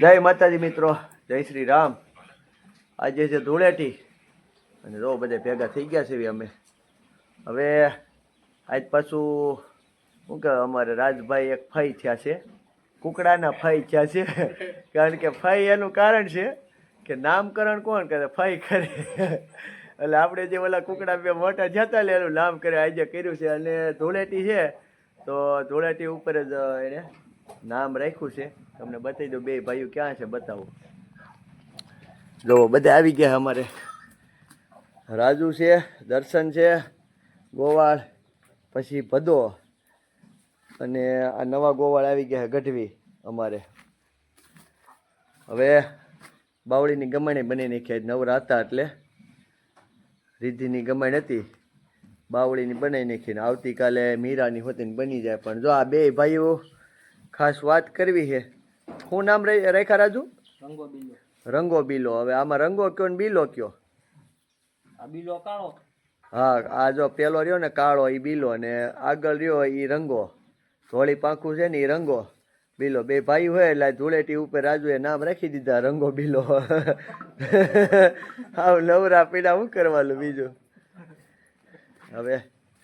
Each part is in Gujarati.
જય માતાજી મિત્રો, જય શ્રી રામ। આજે છે ધૂળેટી અને જો બધા ભેગા થઈ ગયા છે અમે। હવે આજ પાછું શું કે અમારે રાજભાઈ એક ફઈ થયા છે, કુકડાના ફઈ થયા છે। કારણ કે ફઈ એનું કારણ છે કે નામકરણ કોણ કરે? ફઈ કરે। એટલે આપણે જે ઓલા કુકડા બે મોટા જતા લે એનું નામ કરે આજે કર્યું છે। અને ધૂળેટી છે તો ધૂળેટી ઉપર જ એને નામ રાખ્યું છે। તમને બતાવી દો, બે ભાઈઓ ક્યાં છે બતાવું। જો બધા આવી ગયા અમારે, રાજુ છે, દર્શન છે, ગોવાળ, પછી ભદો અને આ નવા ગોવાળ આવી ગયા ગઢવી અમારે। હવે બાવળીની ગમાણી બની નાખી, નવરા હતા એટલે રીધિની ગમાણી હતી, બાવળીની બનાવી નાખીને આવતીકાલે મીરાની હોતીને બની જાય। પણ જો આ બે ભાઈઓ ખાસ વાત કરવી છે। શું નામ રાખ્યા રાજુ? રંગો બીલો। રંગો બીલો। હવે આમાં રંગો કયો ને બીલો કયો? આ બીલો કાળો। હા, આ જો પેલો રહ્યો ને કાળો એ બીલો, ને આગળ રહ્યો એ રંગો, ધોળી પાંખું છે ને એ રંગો બીલો। બે ભાઈ હોય એટલે ધૂળેટી ઉપર રાજુએ નામ રાખી દીધા રંગો બીલો। હાવ નવરા પીડા શું કરવાનું બીજું। હવે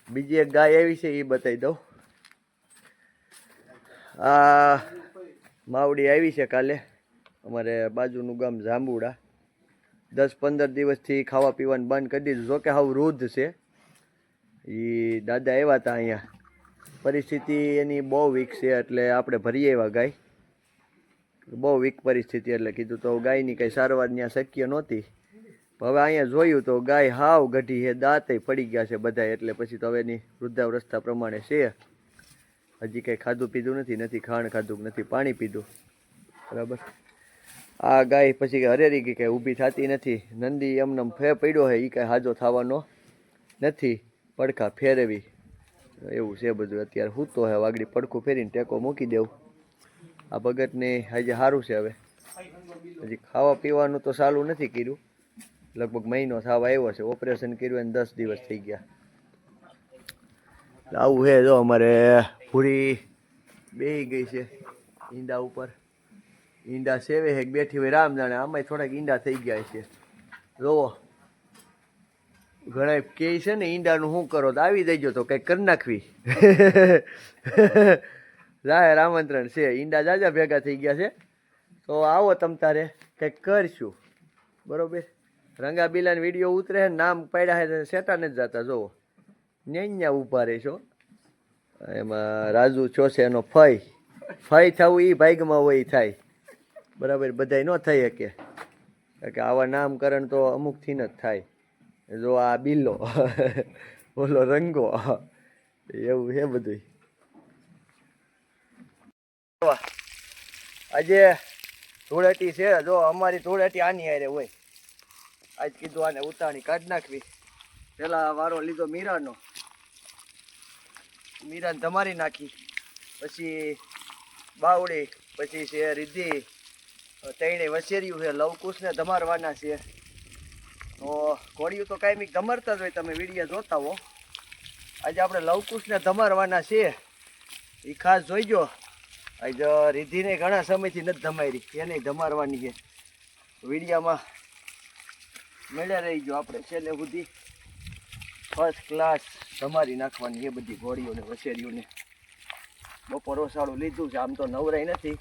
બીજી એક ગાય આવી છે એ બતાવી દઉં। આ માવડી આવી છે કાલે, અમારે બાજુનું ગામ જાંબુડા। 10-15 દિવસથી ખાવા પીવાનું બંધ કરી દીધું। જોકે હાવ વૃદ્ધ છે એ દાદા આવ્યા હતા અહીંયા, પરિસ્થિતિ એની બહુ વીક છે એટલે આપણે ભરીએ એવા ગાય, બહુ વીક પરિસ્થિતિ એટલે કીધું તો ગાયની કંઈ સારવાર ત્યાં શક્ય નહોતી। હવે અહીંયા જોયું તો ગાય હાવ ગઢી છે, દાંતે પડી ગયા છે બધા, એટલે પછી તો હવે એની વૃદ્ધાવસ્થા પ્રમાણે છે। હજી કંઈ ખાધું પીધું નથી, નથી ખાણ ખાધું, નથી પાણી પીધું, બરાબર। આ ગાય પછી હરેરી ગઈ, કંઈ ઊભી થતી નથી। નંદી એમને ફે પડ્યો છે, એ કાંઈ હાજો થવાનો નથી, પડખા ફેરવી એવું છે બધું। અત્યારે સૂતો છે, વાગડી પડખું ફેરીને ટેકો મૂકી દેવું। આ ભગતને આજે સારું છે, હવે હજી ખાવા પીવાનું તો ચાલુ નથી કર્યું, લગભગ મહિનો થવા આવ્યો છે। ઓપરેશન કર્યું એને 10 દિવસ થઈ ગયા। આવું છે જો અમારે પૂરી બેહી ગઈ છે ઈંડા ઉપર, ઈંડા સેવે છે બેઠી હોય રામ જાણે, આમાંય થોડાક ઈંડા થઈ ગયા છે। જોવો ઘણા કે છે ને ઈંડાનું શું કરો, તો આવી જઈજો તો કંઈક કરી નાખવી। જાહેર આમંત્રણ છે, ઈંડા જાજા ભેગા થઈ ગયા છે તો આવો તમ તારે કંઈક કરશું, બરોબર। રંગાબીલાને વિડીયો ઉતરે છે, નામ પાડ્યા છે, સેટા નથી જતા। જોવો ન્યા ઊભા રહેશો, એમાં રાજુ છો છે એનો ફઈ થવું એ ભાગમાં હોય થાય, બરાબર, બધાય ન થઈ શકે, કારણ કે આવા નામકરણ તો અમુકથી જ થાય। જો આ બીલો, બોલો રંગો, એવું છે બધું। આજે ધૂળેટી છે, જો અમારી ધૂળેટી આની હારે હોય। આજ કીધું આને ઉતાણી કાઢી નાખવી। પેલા વારો લીધો મીરાનો, મીરાને ધમારી નાખી, પછી બાવળી, પછી છે રીધિ, ત્રણેય વસેર્યું છે, લવકુશને ધમારવાના છે। તો ઘોડિયું તો કાંઈ ધમારતા જ હોય, તમે વિડીયો જોતા હો। આજે આપણે લવકુશને ધમારવાના છે, એ ખાસ જોઈજો। આજે રીધિને ઘણા સમયથી નથી ધમારી, એને ધમારવાની છે, વિડીયામાં મેળ્યા રહીજો। આપણે છેલ્લે સુધી ફર્સ્ટ ક્લાસ ધમારી નાખવાની છે બધી ઘોડીઓને વસેરીઓને। બપોર ઓસાળું લીધું છે, આમ તો નવરાઈ નથી।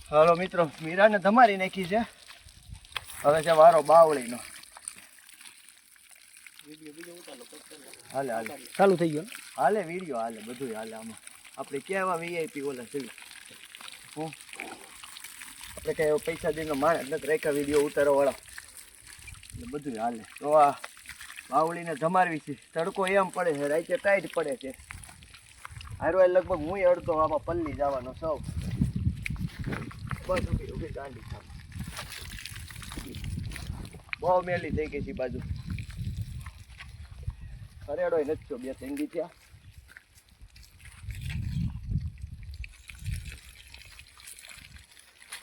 હાલો મિત્રો, મીરાને ધમારી નાખી છે, હવે છે વારો બાવળીનો। હાલે હાલે ચાલુ થઈ ગયો, હાલે વિડીયો હાલે, બધું હાલે આમાં। આપણે કેવા વીઆઈપી ઓલા છે, હું આપણે કઈ પૈસા દઈને માણસ નથી રાખ્યા વિડીયો ઉતારવા વાળા, એટલે બધું હાલે। તો આ બાવળીને ધમારવી છે, તડકો એમ પડે છે, રાતે ટાઈટ પડે છે, હારવાય લગભગ હું અડધો આમાં પલ્લી જવાનો સૌ, બસ ઉભી ઉભી દાંડી થાપ, બહુ મેલી થઈ ગઈ છે બાજુ, હરેડોય નથી થયો, 2-3 દી થયા।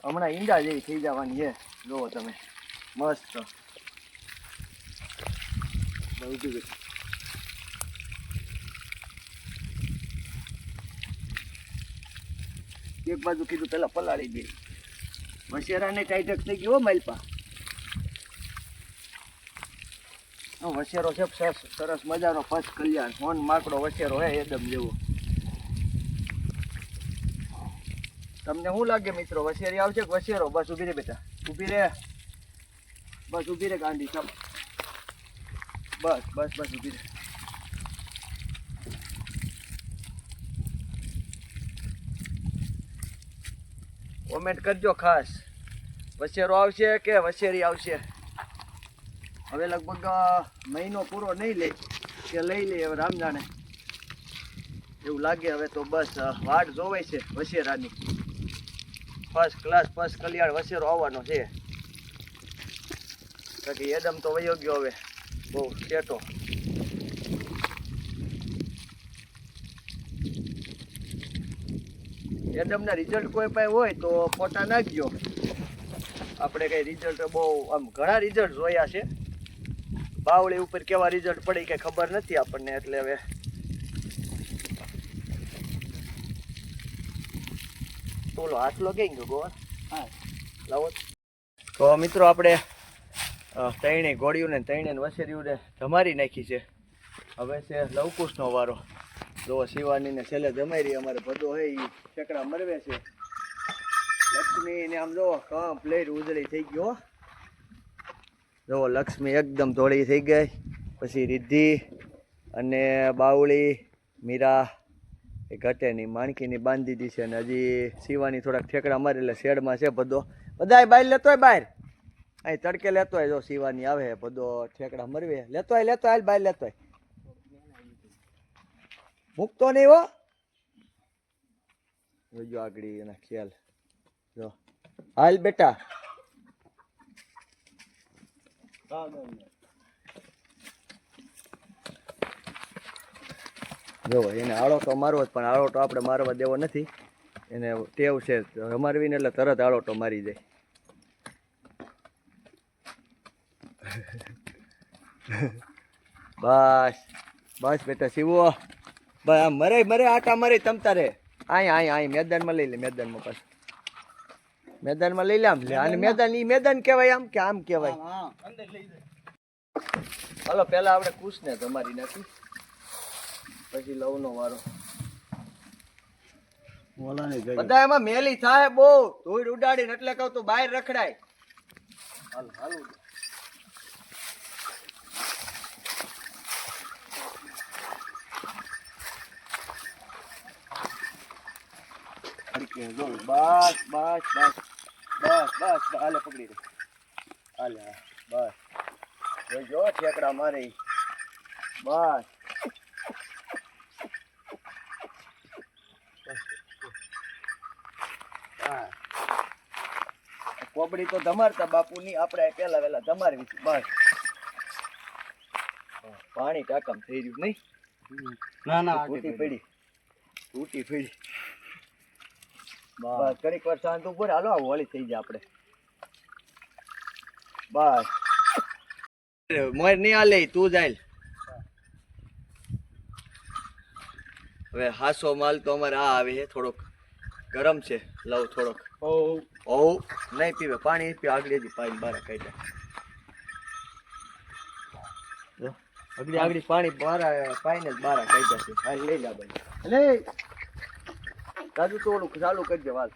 હમણાં ઈંડા જેવી થઈ જવાની છે, જુઓ તમે, મસ્ત બધું। એક બાજુ કીધું પેલા પલાળી દે. વશેરાને ટાઈટક થઈ ગયો માલપા. વશેરો છે સરસ મજાનો ફર્સ્ટ કલ્યાણ હોન માકડો વશેરો હે એકદમ જેવો. તમને શું લાગે મિત્રો, વશેરી આવશે કે વશેરો? બસ ઊભી રે બેટા, ઊભી રે, બસ ઊભી રે ગાંડી સમ. બસ બસ બસ ઊભી રે. કોમેન્ટ કરજો ખાસ, વશેરો આવશે કે વશેરી આવશે? હવે લગભગ મહિનો પૂરો નહીં લે કે લઈ લે, હવે રામ જાણે. એવું લાગે હવે તો બસ વાટ જોવાય છે વશેરાની. ફર્સ્ટ ક્લાસ ફર્સ્ટ કલ્યાણ વશેરો આવવાનો છે. બાકી એદમ તો વયો ગયો હવે બહુ શેટો. એડમના રિઝલ્ટ કોઈ પાસે હોય તો ફોટા નાખજો. આપણે કઈ રિઝલ્ટ બહુ આમ ઘણા રિઝલ્ટ જોયા છે. બાવળી ઉપર કેવા રિઝલ્ટ પડી કઈ ખબર નથી આપણને, એટલે હવે તોલો હાથલો કઈ ગયો ગોવા. હા લાવો. તો મિત્રો આપણે તૈણે ઘોડિયું ને તૈણે વસેર્યું ને ધમારી નાખી છે. હવે છે લવકુશનો વારો. જો શિવાની ને છેલ્લે જમાઈ અમારે ભદો હે એ ઠેકડા મરવે છે. લક્ષ્મી ને આમ જો કમ્પ્લીટ ઉજળી થઈ ગયો. જો લક્ષ્મી એકદમ ધોળી થઈ ગઈ. પછી રિદ્ધિ અને બાવળી મીરા એ ઘટેની માણકીની બાંધી દીધી છે. અને હજી શિવાની થોડાક ઠેકડા મારે એટલે શેડમાં છે ભદો. બધા બહાર લેતો હોય, બહાર અહીં તડકે લેતો હોય. જો શિવાની આવે ભદો ઠેકડા મરવે લેતો હોય, લેતો હાલ બહાર લેતો હોય. મૂકતો નહીં હો. જોજો આગળ એના ખ્યાલ. જો હાલ બેટા. જો એને આળોટો મારવો પણ આળોટો આપણે મારવા દેવો નથી. એને ટેવ છે રમાડવીને એટલે તરત આળોટો મારી જાય. બસ બસ બેટા શિવો. બસ આમ મરે મરે આટા મરે તમતા રે. અહીં મેદાનમાં લઈ લે, મેદાનમાં પાછું મેદાનમાં લઈ લે. આમ લે અને મેદાન ઈ મેદાન કહેવાય આમ કે આમ કહેવાય? હાલો પેલા આપણે કુશને તમારી નાખી, પછી લવનો વારો. બધા એમાં મેલી થાય બહુ ધૂળ ઉડાડીને, એટલે કહું તું બહાર રખડાય. હાલ હાલું બસ બસ બસ બસ બસ હાલે પકડી દે. હાલે બસ જો ઠેકડા મારે. બસ કોબડી તો ધમારતા બાપુની, આપણે પેલા વેલા ધમારવી. બસ પાણી ટાકમ થઈ રહ્યું નહીં? ના ના તૂટી પડી, તૂટી પડી. બસ ઘડીક વાર શાંત ઉપર. હાલો હોળી થઈ જાય આપણે. બસ મોર નહીં હાલે, તું જાય. હવે હાસો માલ તો અમારે આ આવે છે, થોડોક ગરમ છે. લવ થોડોક ઓ નહીં પીવે, પાણી પીવે. આગળ હજી પાણી બારા કાઢ્યા. આગળ પાણી બારા પાઈને જ બારા કાઢ્યા છે. હા લઈ જા ભાઈ. એટલે દાદુ તો ઓલું ચાલુ કરજે વાલ.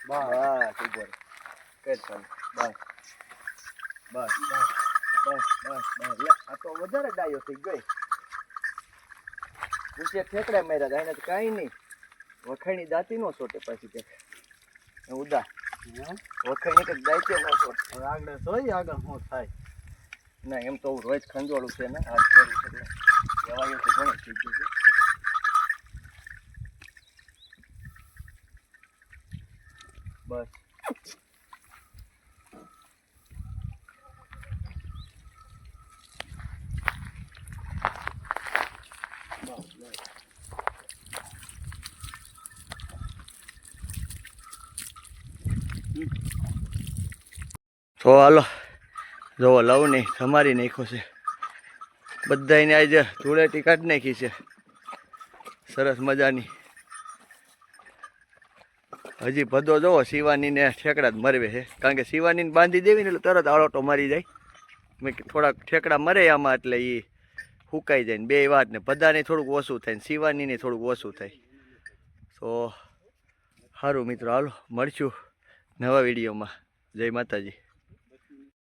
બસ ઉપર કર ચાલુ. બસ બસ બસ બસ બસ બસ. આ તો વધારે ડાયો થઈ ગઈ. નીચે ઠેકડા માર્યા હતા એને તો કાંઈ નહીં. વખાણી દાંતી નો છોટે પાછી કે ઉદા વખાણી કંઈક દાંતે નો છોટ. હવે આગળ જોઈ આગળ શું થાય. ના એમ તો રોજ ખંજોળું છે ને હાથ ફેરું એટલે કહેવાયું તો ઘણું થઈ ગયું છે. બસ તો હાલો જોવો લવ નહીં સમારી નાખ્યો છે. બધાને આજે ધૂળેટી કાઢી નાખી છે સરસ મજાની. હજી ભદો જોવો શિવાનીને ઠેકડા જ મરવે છે, કારણ કે શિવાનીને બાંધી દેવી ને એટલે તરત આળોટો મારી જાય. મેં થોડાક ઠેકડા મરે આમાં એટલે એ ફૂંકાઈ જાય ને બે વાત ને બધાને થોડુંક ઓછું થાય ને શિવાનીને થોડુંક ઓછું થાય. તો સારું મિત્રો, હાલો મળશું નવા વિડીયોમાં. જય માતાજી.